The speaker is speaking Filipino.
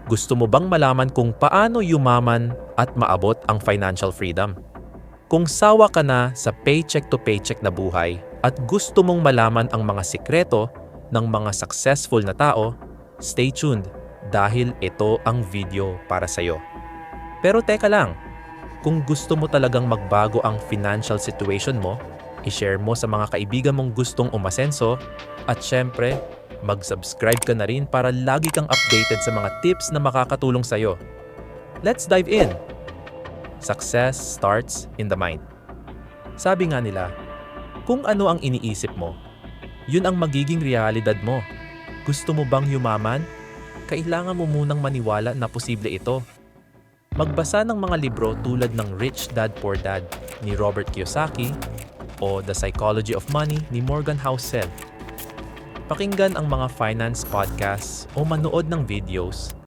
Gusto mo bang malaman kung paano yumaman at maabot ang financial freedom? Kung sawa ka na sa paycheck to paycheck na buhay at gusto mong malaman ang mga sikreto ng mga successful na tao, stay tuned dahil ito ang video para sa'yo. Pero teka lang, kung gusto mo talagang magbago ang financial situation mo, i-share mo sa mga kaibigan mong gustong umasenso at syempre, mag-subscribe ka na rin para lagi kang updated sa mga tips na makakatulong sa'yo. Let's dive in! Success starts in the mind. Sabi nga nila, kung ano ang iniisip mo, yun ang magiging realidad mo. Gusto mo bang yumaman? Kailangan mo munang maniwala na posible ito. Magbasa ng mga libro tulad ng Rich Dad Poor Dad ni Robert Kiyosaki o The Psychology of Money ni Morgan Housel. Pakinggan ang mga finance podcasts o manood ng videos